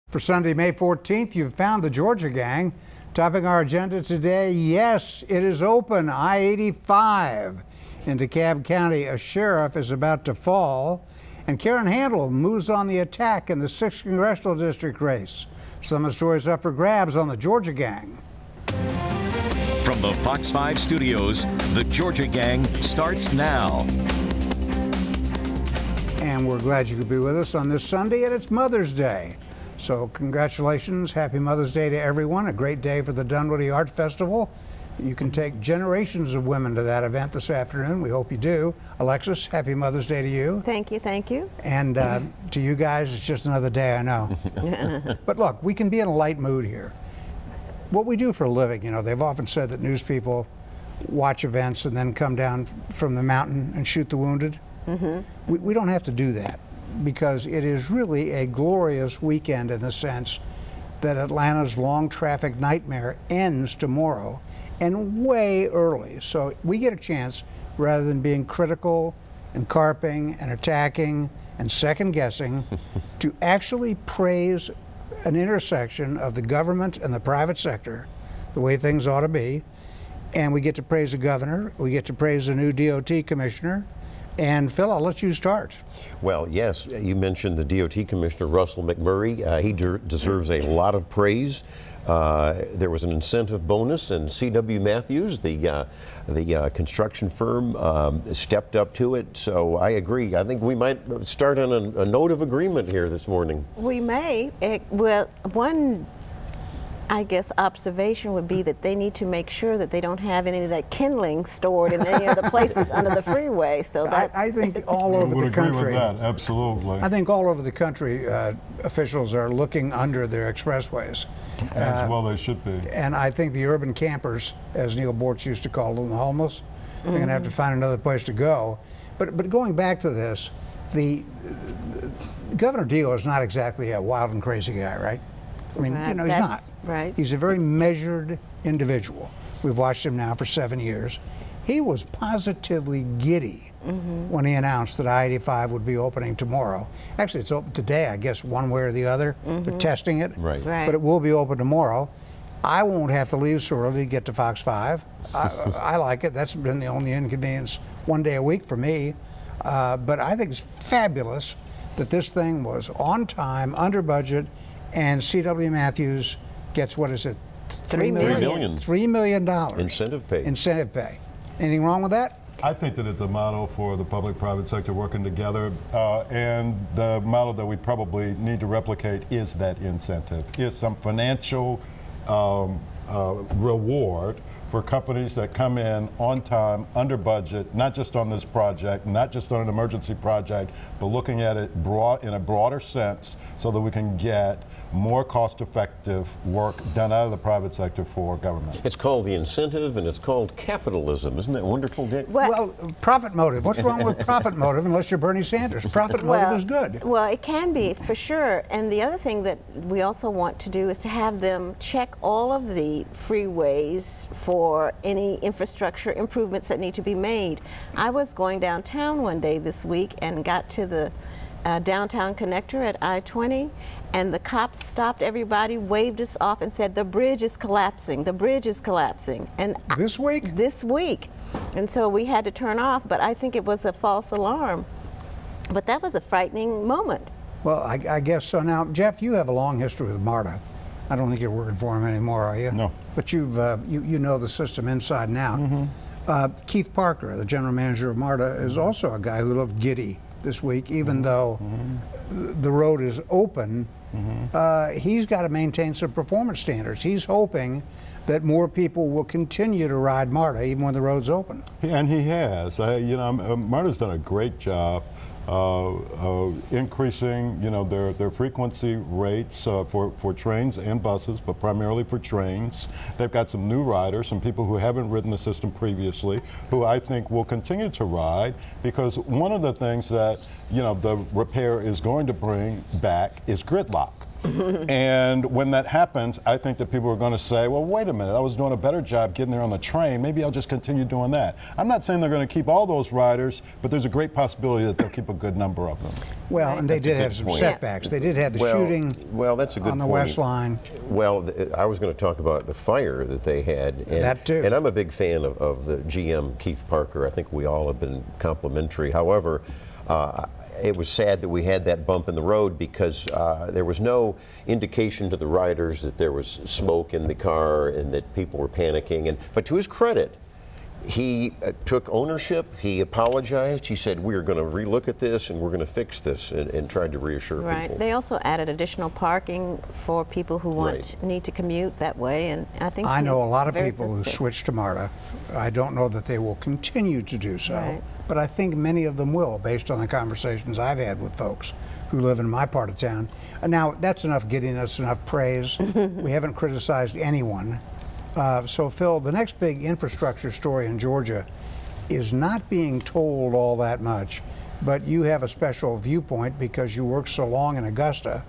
For Sunday, May 14th, you've found the Georgia Gang. Topping our agenda today, yes, it is open. I-85 in DeKalb County. A sheriff is about to fall. And Karen Handel moves on the attack in the 6th Congressional District race. Some of the stories up for grabs on the Georgia Gang. From the Fox 5 studios, the Georgia Gang starts now. And we're glad you could be with us on this Sunday, and it's Mother's Day. So congratulations, happy Mother's Day to everyone. A great day for the Dunwoody Art Festival. You can take generations of women to that event this afternoon. We hope you do. Alexis, happy Mother's Day to you. Thank you, thank you. And to you guys, it's just another day, I know. But look, we can be in a light mood here. What we do for a living, you know, they've often said that news people watch events and then come down from the mountain and shoot the wounded. We don't have to do that, because it is really a glorious weekend in the sense that Atlanta's long traffic nightmare ends tomorrow, and way early. So we get a chance, rather than being critical and carping and attacking and second guessing, to actually praise an intersection of the government and the private sector, the way things ought to be. And we get to praise the governor, we get to praise the new DOT commissioner. And Phil, I'll let you start. Well, yes, you mentioned the DOT Commissioner, Russell McMurray. He deserves a lot of praise. There was an incentive bonus, and C.W. Matthews, the construction firm, stepped up to it. So I agree. I think we might start on a note of agreement here this morning. We may. Well, one, I guess, observation would be that they need to make sure that they don't have any of that kindling stored in any of the places under the freeway. So that I think all over the country. Agree with that, absolutely. I think all over the country, officials are looking under their expressways. As well they should be. And I think the urban campers, as Neil Bortz used to call them, the homeless, are going to have to find another place to go. But going back to this, the Governor Deal is not exactly a wild and crazy guy, right? I mean, you know, he's not. Right. He's a very measured individual. We've watched him now for 7 years. He was positively giddy when he announced that I-85 would be opening tomorrow. Actually, it's open today, I guess, one way or the other. They're testing it. Right. But it will be open tomorrow. I won't have to leave so early to get to Fox 5. I like it. That's been the only inconvenience one day a week for me. But I think it's fabulous that this thing was on time, under budget, and C.W. Matthews gets, what is it? $3 million. $3 million. $3 million. Incentive pay. Incentive pay. Anything wrong with that? I think that it's a model for the public-private sector working together, and the model that we probably need to replicate is that incentive, is some financial reward for companies that come in on time, under budget, not just on this project, not just on an emergency project, but looking at it in a broader sense so that we can get more cost-effective work done out of the private sector for government. It's called the incentive, and it's called capitalism. Isn't that wonderful, Dick? Well, profit motive. What's wrong with profit motive unless you're Bernie Sanders? Profit motive is good. Well, it can be, for sure. And the other thing that we also want to do is to have them check all of the freeways for any infrastructure improvements that need to be made. I was going downtown one day this week and got to the downtown connector at I-20, and the cops stopped everybody, waved us off, and said, "The bridge is collapsing. The bridge is collapsing." And this week? This week. And so we had to turn off, but I think it was a false alarm. But that was a frightening moment. Well, I guess so. Now, Jeff, you have a long history with MARTA. I don't think you're working for him anymore, are you? No. But you know the system inside and out. Keith Parker, the general manager of MARTA, is also a guy who looked giddy this week, even though the road is open. He's got to maintain some performance standards. He's hoping that more people will continue to ride MARTA even when the road's open. And he has. You know, MARTA's done a great job increasing, you know, their frequency rates for trains and buses, but primarily for trains. They've got some new riders, some people who haven't ridden the system previously, who I think will continue to ride, because one of the things that, you know, the repair is going to bring back is gridlock. And when that happens, I think that people are going to say, well, wait a minute, I was doing a better job getting there on the train. Maybe I'll just continue doing that. I'm not saying they're going to keep all those riders, but there's a great possibility that they'll keep a good number of them. Well, and they did have some setbacks. They did have the shooting that's a good on the point. West Line. Well, I was going to talk about the fire that they had. And, that too. And I'm a big fan of the GM, Keith Parker. I think we all have been complimentary. However, it was sad that we had that bump in the road because there was no indication to the riders that there was smoke in the car and that people were panicking. But to his credit, he took ownership, he apologized, he said we're going to relook at this and we're going to fix this and tried to reassure people. Right. They also added additional parking for people who need to commute that way, and I know a lot of people who switched to MARTA. I don't know that they will continue to do so, but I think many of them will, based on the conversations I've had with folks who live in my part of town. Now, that's getting us enough praise. We haven't criticized anyone. So, Phil, the next big infrastructure story in Georgia is not being told all that much, but you have a special viewpoint because you worked so long in Augusta.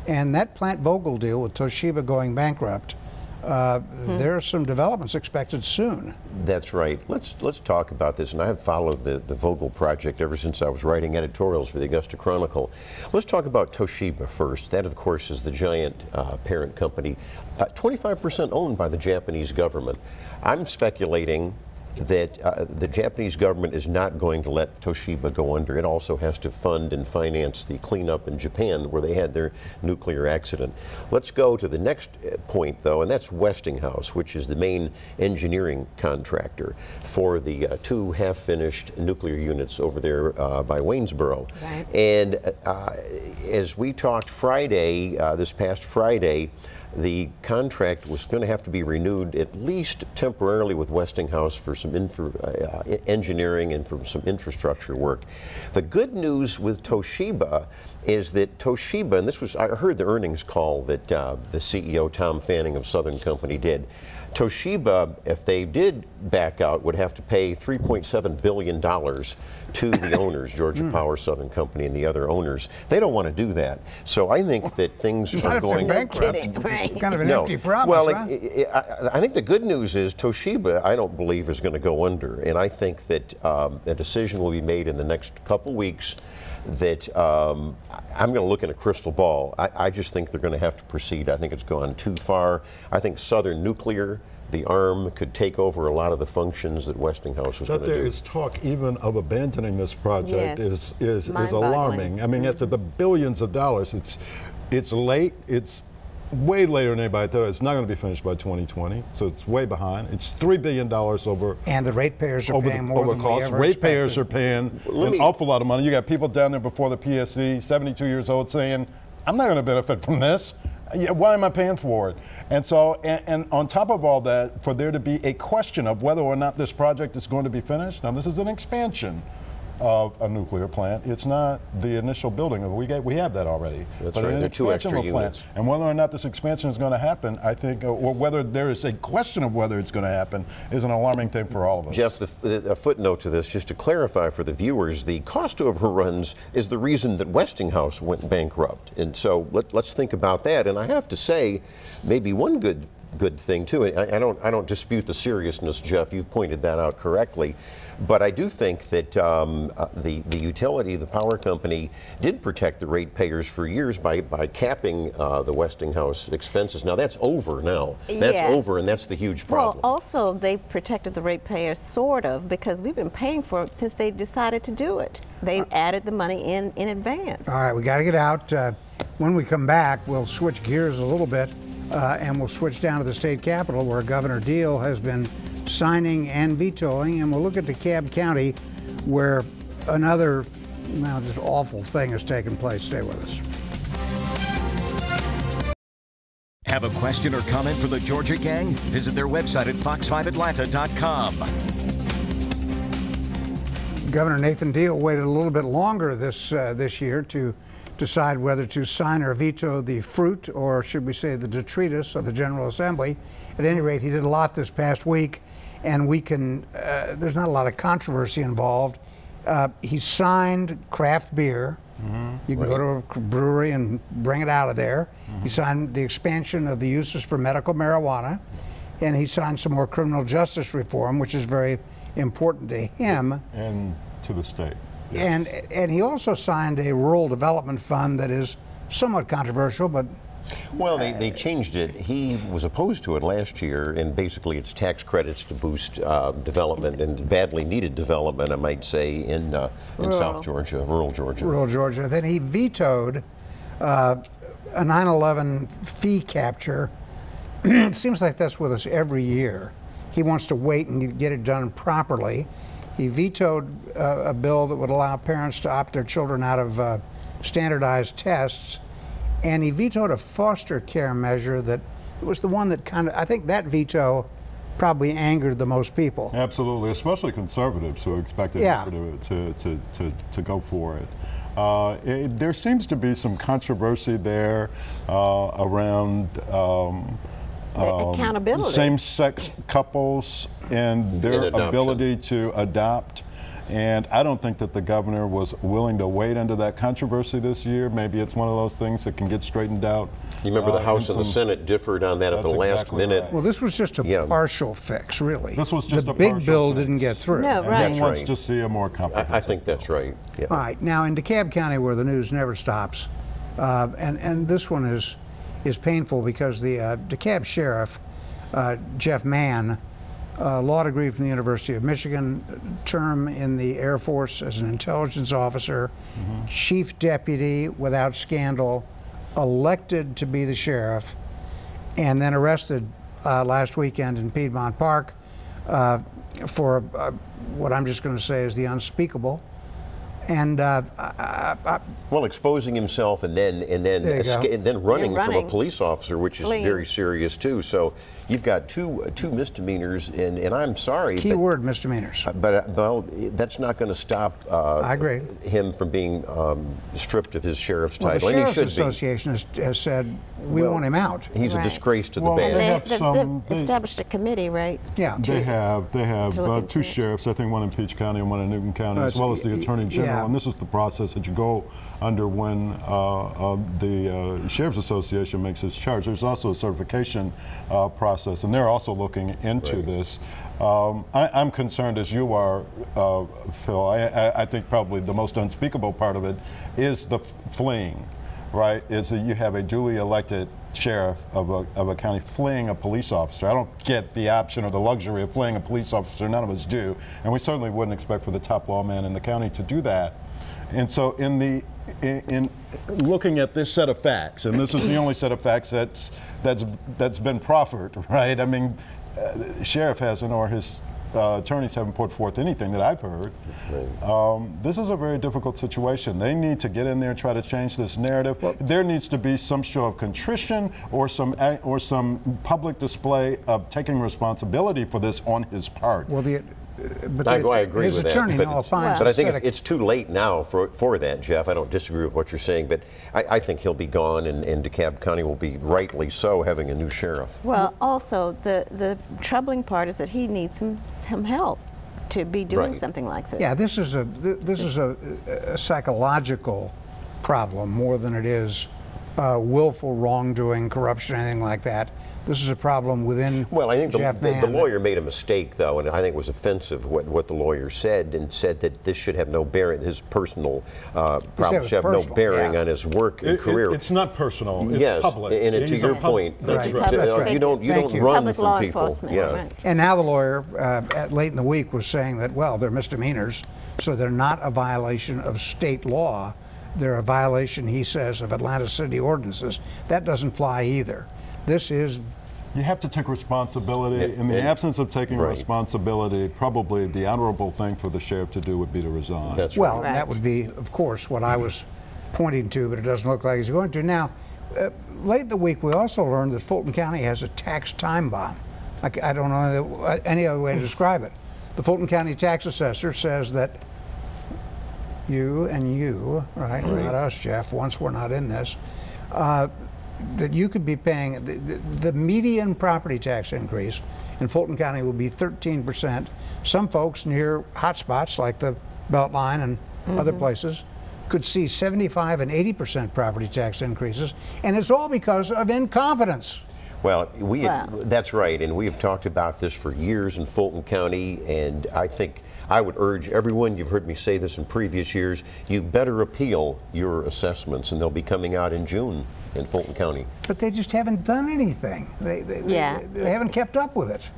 And that Plant Vogel deal with Toshiba going bankrupt, there are some developments expected soon. That's right. Let's talk about this. And I have followed the Vogel project ever since I was writing editorials for the Augusta Chronicle. Let's talk about Toshiba first. That, of course, is the giant parent company, 25% owned by the Japanese government. I'm speculating that the Japanese government is not going to let Toshiba go under. It also has to fund and finance the cleanup in Japan where they had their nuclear accident. Let's go to the next point, though, and that's Westinghouse, which is the main engineering contractor for the two half-finished nuclear units over there by Waynesboro. Right. And as we talked Friday, this past Friday, the contract was going to have to be renewed at least temporarily with Westinghouse for some engineering and for some infrastructure work. The good news with Toshiba is that Toshiba, and I heard the earnings call that the CEO Tom Fanning of Southern Company did. Toshiba, if they did back out, would have to pay $3.7 billion to the owners, Georgia Power, Southern Company, and the other owners. They don't want to do that. So I think that things are going bankrupt. Kind of an empty promise. Well, huh? I think the good news is Toshiba, I don't believe, is going to go under. And I think that a decision will be made in the next couple weeks that I'm going to look in a crystal ball. I just think they're going to have to proceed. I think it's gone too far. I think Southern Nuclear, the arm, could take over a lot of the functions that Westinghouse was going to do. There is talk even of abandoning this project is alarming. I mean, after the billions of dollars, it's late. It's way later than anybody thought. It's not going to be finished by 2020, so it's way behind. It's $3 billion over. And the ratepayers are paying more than we ever Ratepayers are paying an awful lot of money. You got people down there before the PSC, 72 years old, saying, I'm not going to benefit from this. Why am I paying for it? And so, and on top of all that, for there to be a question of whether or not this project is going to be finished. Now, this is an expansion of a nuclear plant. It's not the initial building. We have that already. That's right. There are two extra units. And whether or not this expansion is going to happen, I think, or whether there is a question of whether it's going to happen, is an alarming thing for all of us. Jeff, a footnote to this, just to clarify for the viewers, the cost overruns is the reason that Westinghouse went bankrupt. And so let's think about that. And I have to say, maybe one good thing too. I don't dispute the seriousness, Jeff. You've pointed that out correctly. But I do think that the utility, the power company, did protect the ratepayers for years by capping the Westinghouse expenses. Now that's over now. That's over, and that's the huge problem. Well, also they protected the ratepayers sort of because we've been paying for it since they decided to do it. They added the money in advance. All right, we got to get out. When we come back, we'll switch gears a little bit. And we'll switch down to the state capitol where Governor Deal has been signing and vetoing, and we'll look at DeKalb County where another just awful thing has taken place. Stay with us. Have a question or comment for the Georgia Gang? Visit their website at fox5atlanta.com. Governor Nathan Deal waited a little bit longer this year to decide whether to sign or veto the fruit, or should we say the detritus, of the General Assembly. At any rate, he did a lot this past week, and there's not a lot of controversy involved. He signed craft beer, You can go to a brewery and bring it out of there. He signed the expansion of the uses for medical marijuana, and he signed some more criminal justice reform, which is very important to him. And to the state. And he also signed a rural development fund that is somewhat controversial, but Well, they changed it. He was opposed to it last year, and basically it's tax credits to boost development and badly needed development, I might say, in South Georgia, rural Georgia. rural Georgia. Then he vetoed a 9/11 fee capture. It seems like that's with us every year. He wants to wait and get it done properly. He vetoed a bill that would allow parents to opt their children out of standardized tests. And he vetoed a foster care measure that was the one that I think that veto probably angered the most people. Absolutely, especially conservatives who expected to go for it. There seems to be some controversy there around accountability. same-sex couples and their ability to adopt. And I don't think that the governor was willing to wade into that controversy this year. Maybe it's one of those things that can get straightened out. You remember the House and the Senate differed on that at the last minute. Right. Well, this was just a partial fix, really. This was just the a big partial bill fix. didn't get through. No, And right. he wants to see a more comprehensive. I think that's right. Yeah. All right, now in DeKalb County, where the news never stops, and this one is painful because the DeKalb sheriff, Jeff Mann, law degree from the University of Michigan, term in the Air Force as an intelligence officer, chief deputy without scandal, elected to be the sheriff, and then arrested last weekend in Piedmont Park for what I'm just going to say is the unspeakable. And well, exposing himself and then running from a police officer, which is very serious too. So you've got two misdemeanors, and I'm sorry. Keyword misdemeanors. But well, that's not going to stop. I agree. Him from being stripped of his sheriff's Well, title, the and he Sheriff's should be. Association has said we want him out. He's a Right. disgrace to the Well, badge. They've established a committee, right? Yeah. They have to look two into it. sheriffs, I think one in Peach County and one in Newton County, as well as the Attorney General. yeah. And this is the process that you go under when the Sheriff's Association makes its charge. There's also a certification process, and they're also looking into this. I'm concerned, as you are, Phil. I think probably the most unspeakable part of it is the fleeing, right? Is that you have a duly elected sheriff of a county fleeing a police officer. I don't get the option or the luxury of fleeing a police officer. None of us do, and we certainly wouldn't expect for the top lawman in the county to do that. And so, in looking at this set of facts, and this is the only set of facts that's been proffered, right? I mean, the sheriff hasn't, or his attorneys haven't put forth anything that I've heard. This is a very difficult situation. They need to get in there and try to change this narrative. There needs to be some show of contrition or some public display of taking responsibility for this on his part. Well, I agree his with attorney that. Noah Fines But I think said it's too late now for that, Jeff. I don't disagree with what you're saying, but I think he'll be gone, and DeKalb County will be rightly so having a new sheriff. Well, also the troubling part is that he needs some help to be doing something like this. Yeah, this is a psychological problem more than it is willful wrongdoing, corruption, anything like that. This is a problem within. Well, I think Jeff the Mann. lawyer made a mistake, though, and I think it was offensive what the lawyer said, and said that this should have no bearing. His personal problems should have no bearing on his work and career. It's not personal. It's yes, public. and to your point, Right. you don't Thank you. run Public from law people. enforcement, right. And now the lawyer, late in the week, was saying that, well, they're misdemeanors, so they're not a violation of state law. They're a violation, he says, of Atlanta city ordinances. That doesn't fly either. This is. You have to take responsibility. In the absence of taking responsibility, probably the honorable thing for the sheriff to do would be to resign. That's Well, right. that would be, of course, what I was pointing to, but it doesn't look like he's going to. Now, late in the week, we also learned that Fulton County has a tax time bomb. I don't know any other way to describe it. The Fulton County tax assessor says that you and you, right, not us, Jeff, once we're not in this, that you could be paying, the median property tax increase in Fulton County will be 13%. Some folks near hotspots like the Beltline and other places could see 75 and 80% property tax increases, and it's all because of incompetence. Well, that's right, and we have talked about this for years in Fulton County, and I think I would urge everyone, you've heard me say this in previous years, you better appeal your assessments, and they'll be coming out in June in Fulton County. But they just haven't done anything. They haven't kept up with it.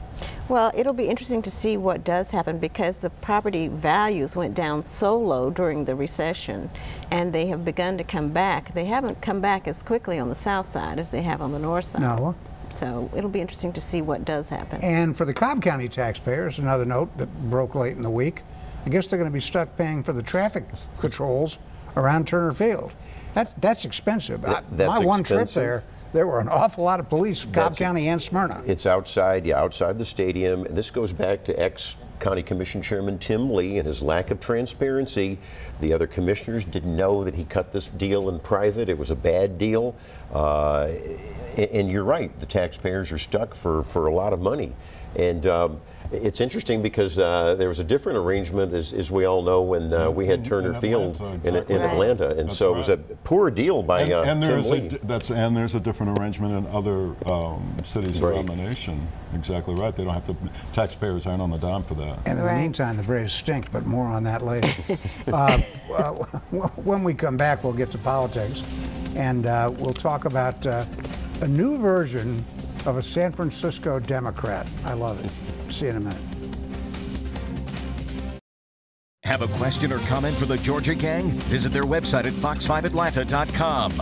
Well, it'll be interesting to see what does happen, because the property values went down so low during the recession, and they have begun to come back. They haven't come back as quickly on the south side as they have on the north side. No. So it'll be interesting to see what does happen. And for the Cobb County taxpayers, another note that broke late in the week, I guess they're going to be stuck paying for the traffic controls around Turner Field. That's expensive. My one trip there were an awful lot of police, Cobb County and Smyrna. It's outside, outside the stadium. And this goes back to ex-County Commission Chairman Tim Lee and his lack of transparency. The other commissioners didn't know that he cut this deal in private. It was a bad deal. And you're right, the taxpayers are stuck for a lot of money. And it's interesting because there was a different arrangement, as we all know, when we had Turner Field in Atlanta. And so it was a poor deal by Tim Lee. And there's a different arrangement in other cities around the nation. Exactly right. They don't have to, taxpayers aren't on the dime for that. And in the meantime, the Braves stink, but more on that later. When we come back, we'll get to politics, and we'll talk about a new version of a San Francisco Democrat. I love it. See you in a minute. Have a question or comment for the Georgia Gang? Visit their website at fox5atlanta.com.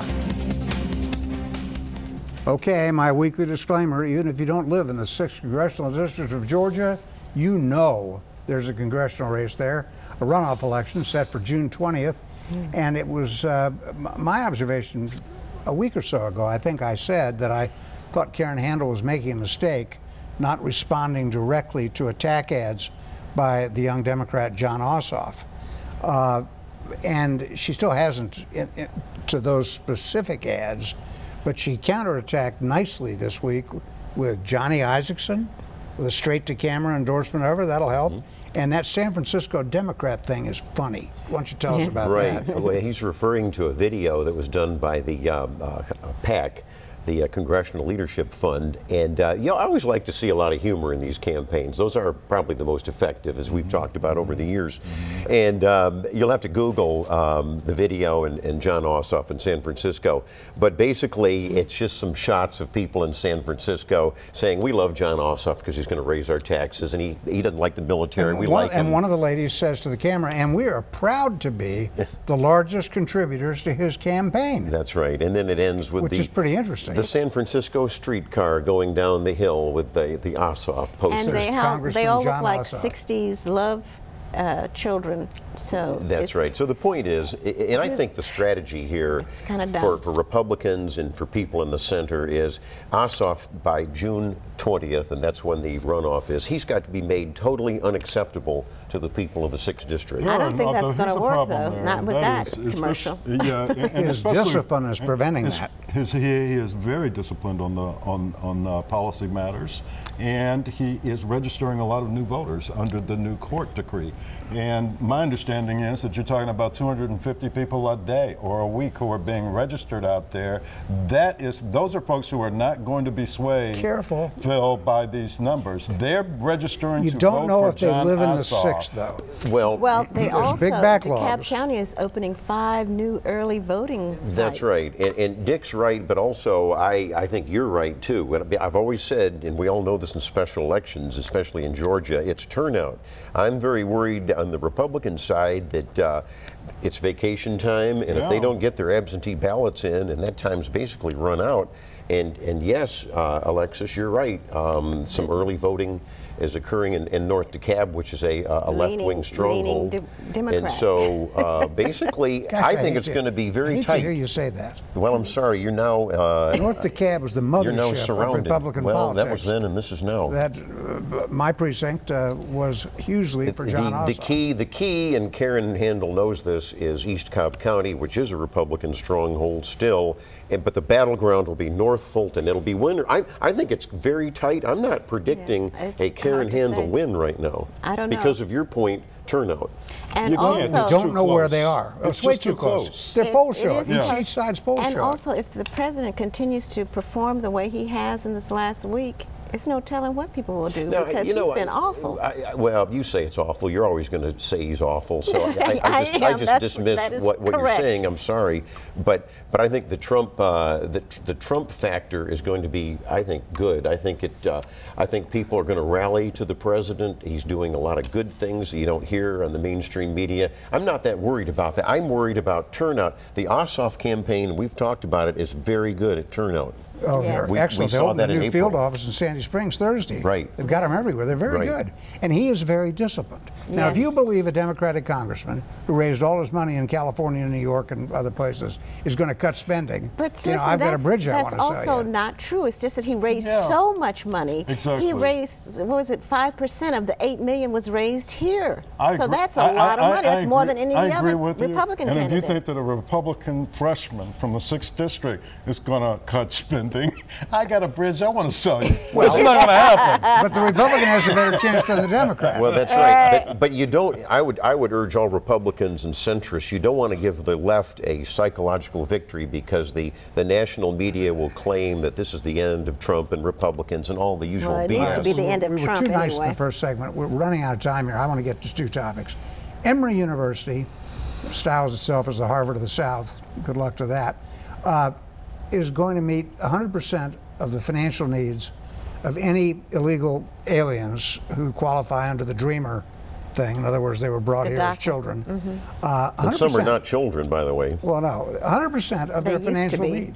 Okay, my weekly disclaimer, even if you don't live in the 6th Congressional District of Georgia, you know there's a congressional race there, a runoff election set for June 20th, and it was my observation a week or so ago, I think I said that I thought Karen Handel was making a mistake not responding directly to attack ads by the young Democrat John Ossoff. And she still hasn't to those specific ads, but she counterattacked nicely this week with Johnny Isaacson, with a straight-to-camera endorsement of her. That'll help. And that San Francisco Democrat thing is funny. Why don't you tell us about that? Right. Well, he's referring to a video that was done by the PAC, the Congressional Leadership Fund. And I always like to see a lot of humor in these campaigns. Those are probably the most effective, as we've talked about over the years. And you'll have to Google the video and John Ossoff in San Francisco. But basically, it's just some shots of people in San Francisco saying, we love John Ossoff because he's going to raise our taxes, and he doesn't like the military. We like him. And one of the ladies says to the camera, and we are proud to be the largest contributors to his campaign. That's right. And then it ends with which is pretty interesting. The San Francisco streetcar going down the hill with the Ossoff poster. And they all look like 60s love children. So that's right. So the point is, and I think the strategy here for Republicans and for people in the center is Ossoff by June 20th, and that's when the runoff is, he's got to be made totally unexactable to the people of the 6th District. I don't think that's going to work, though. Not with that commercial. His discipline is preventing that. He is very disciplined on policy matters, and he is registering a lot of new voters under the new court decree. And my understanding is that you're talking about 250 people a day or a week who are being registered out there. Those are folks who are not going to be swayed, Phil, by these numbers. They're registering to vote for John Ossoff. You don't know if they live in the 6th, though. Well, they also, big backlogs. DeKalb County is opening 5 new early voting sites. That's right. And Dick's right, but also I think you're right, too. I've always said, and we all know this in special elections, especially in Georgia, it's turnout. I'm very worried on the Republican side that it's vacation time, and if they don't get their absentee ballots in, and that time's basically run out. And yes, Alexis, you're right. Some early voting is occurring in North DeKalb, which is a left-wing stronghold. Democrat. And so basically, Gosh, I think it's going to be very tight. I hate to hear you say that. Well, I'm sorry. You're now North DeKalb was the mothership of Republican politics. That was then, and this is now. My precinct was hugely for John Ossoff. The key, and Karen Handel knows this, is East Cobb County, which is a Republican stronghold still. But the battleground will be North Fulton. It'll be winter. I think it's very tight. I'm not predicting a Karen Handel win right now. I don't know. Because of your point, turnout. And You can't. also, It's don't too know where close. they are. It's It's way just too too close. close. Their polls It show is it. close. Each side's polls and show it. also, if the president continues to perform the way he has in this last week, it's no telling what people will do Now, because you know, he's been awful. Well, you say it's awful. You're always going to say he's awful. So I I just am. That dismiss is what you're correct. saying. I'm sorry, but I think the Trump the Trump factor is going to be, I think, good. I think people are going to rally to the president. He's doing a lot of good things that you don't hear on the mainstream media. I'm not that worried about that. I'm worried about turnout. The Ossoff campaign, we've talked about it, is very good at turnout. Oh, Yes. they're excellent. we They saw opened a that in new field April. office in Sandy Springs Thursday. Right. They've got them everywhere. They're very Right. good. And he is very disciplined. Now, if Yes. you believe a Democratic congressman who raised all his money in California and New York and other places is going to cut spending, But you know, listen, I've got a bridge I want that's to sell also you. not true. It's just that he raised Yeah. so much money. Exactly. He raised, what was it, 5% of the $8 million was raised here. I So agree. that's a lot of money. That's more than any I other agree with you. Republican And candidates. if you think that a Republican freshman from the 6th district is going to cut spending, I got a bridge I want to sell you. It's not going to happen. But the Republican has a better chance than the Democrat. Well, that's right. But you don't. I would urge all Republicans and centrists. You don't want to give the left a psychological victory because the national media will claim that this is the end of Trump and Republicans and all the usual Well, it BS. needs to be the end of we were Trump too nice in anyway. the first segment. We're running out of time here. I want to get to two topics. Emory University styles itself as the Harvard of the South. Good luck to that. Is going to meet 100% of the financial needs of any illegal aliens who qualify under the Dreamer thing. In other words, they were brought The here as DACA. children. And some are not children, by the way. Well, no, 100% of They their used to financial be. need.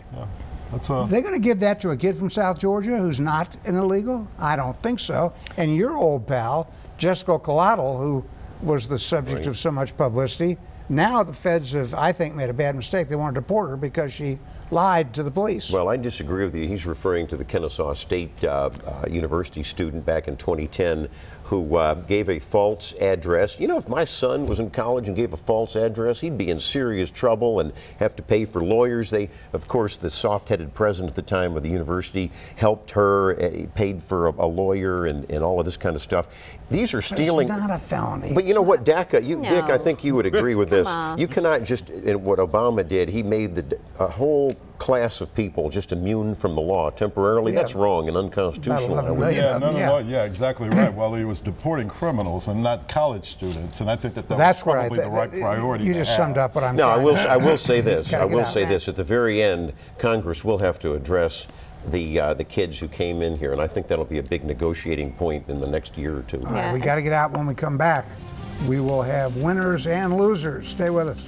That's They're going to give that to a kid from South Georgia who's not an illegal? I don't think so. And your old pal, Jessica Collateral, who was the subject Right. of so much publicity, now the feds have, I think, made a bad mistake. They want to deport her because she lied to the police. Well, I disagree with you. He's referring to the Kennesaw State University student back in 2010 who gave a false address. You know, if my son was in college and gave a false address, he'd be in serious trouble and have to pay for lawyers. Of course, the soft-headed president at the time of the university helped her, paid for a lawyer and all of this kind of stuff. These are stealing. It's not a felony. But you know what, DACA, Dick, I No. think you would agree with this. on. You cannot just, in what Obama did, he made a whole class of people just immune from the law temporarily. Yeah. That's wrong and unconstitutional. About 11 I would- million. Yeah, Yeah. yeah, exactly right. Well, he was deporting criminals and not college students, and I think that That's was where probably the right priority. You to just have. summed up what I'm No, trying I will say this. Gotta I get will out. say this. At the very end, Congress will have to address the kids who came in here, and I think that'll be a big negotiating point in the next year or two. All right, Yeah. we got to get out. When we come back, we will have winners and losers. Stay with us.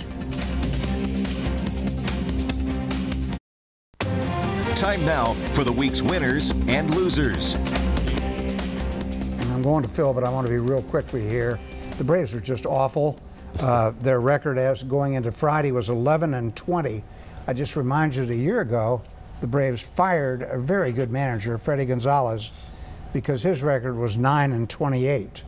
Time now for the week's winners and losers. And I'm going to Phil, but I want to be real quickly here. The Braves are just awful. Their record as going into Friday was 11-20. I just remind you that a year ago, the Braves fired a very good manager, Freddie Gonzalez, because his record was 9-28.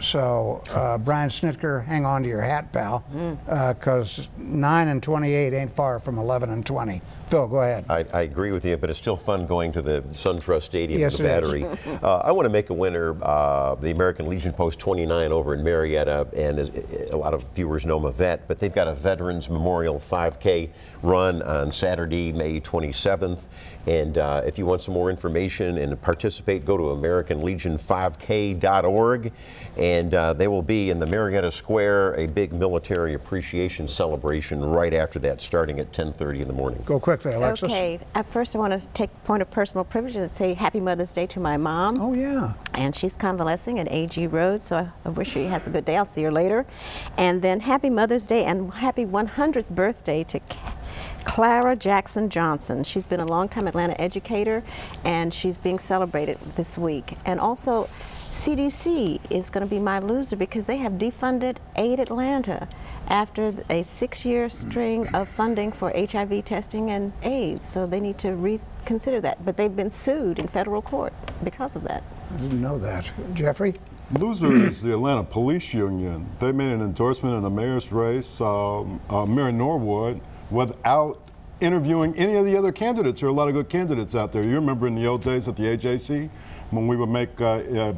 So, Brian Snitker, hang on to your hat, pal, because 9-28 ain't far from 11-20. Phil, go ahead. I agree with you, but it's still fun going to the SunTrust Stadium Yes, with the it is. Battery. I want to make a winner, the American Legion Post 29 over in Marietta, and a lot of viewers know I'm a vet, but they've got a Veterans Memorial 5K run on Saturday, May 27th. And if you want some more information and participate, go to AmericanLegion5K.org. And they will be in the Marietta Square, a big military appreciation celebration right after that, starting at 10:30 in the morning. Go quickly, Alexis. Okay, first I want to take point of personal privilege and say Happy Mother's Day to my mom. Oh, yeah. And she's convalescing at AG Road, so I wish she has a good day. I'll see her later. And then Happy Mother's Day and happy 100th birthday to Clara Jackson Johnson. She's been a longtime Atlanta educator, and she's being celebrated this week. And also, CDC is going to be my loser because they have defunded Aid Atlanta after a 6-year string of funding for HIV testing and AIDS. So they need to reconsider that. But they've been sued in federal court because of that. I didn't know that. Jeffrey? Loser is the Atlanta Police Union. They made an endorsement in the mayor's race, Mayor Norwood, without interviewing any of the other candidates. There are a lot of good candidates out there. You remember in the old days at the AJC, when we would make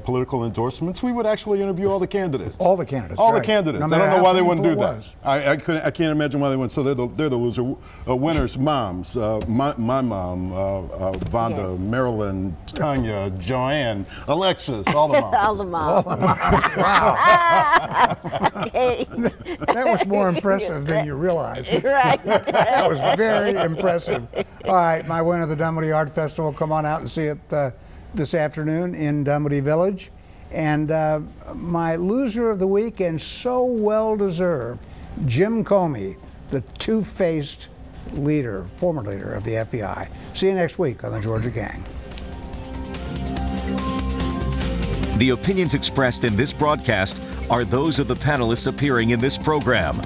political endorsements, we would actually interview all the candidates. All the candidates. All right. the candidates. No I matter don't know how why they wouldn't do painful that. it was. I can't imagine why they wouldn't. So they're the loser winners. Moms, my mom, Vonda, Yes. Marilyn, Tanya, Joanne, Alexis, all the moms. All the moms. Okay. That was more impressive than you realized. Right. That was very impressive. All right, my winner of the Dunwoody Art Festival, come on out and see it this afternoon in Dunwoody Village. And my loser of the week, and so well deserved, Jim Comey, the two-faced leader, former leader of the FBI. See you next week on the Georgia Gang. The opinions expressed in this broadcast are those of the panelists appearing in this program.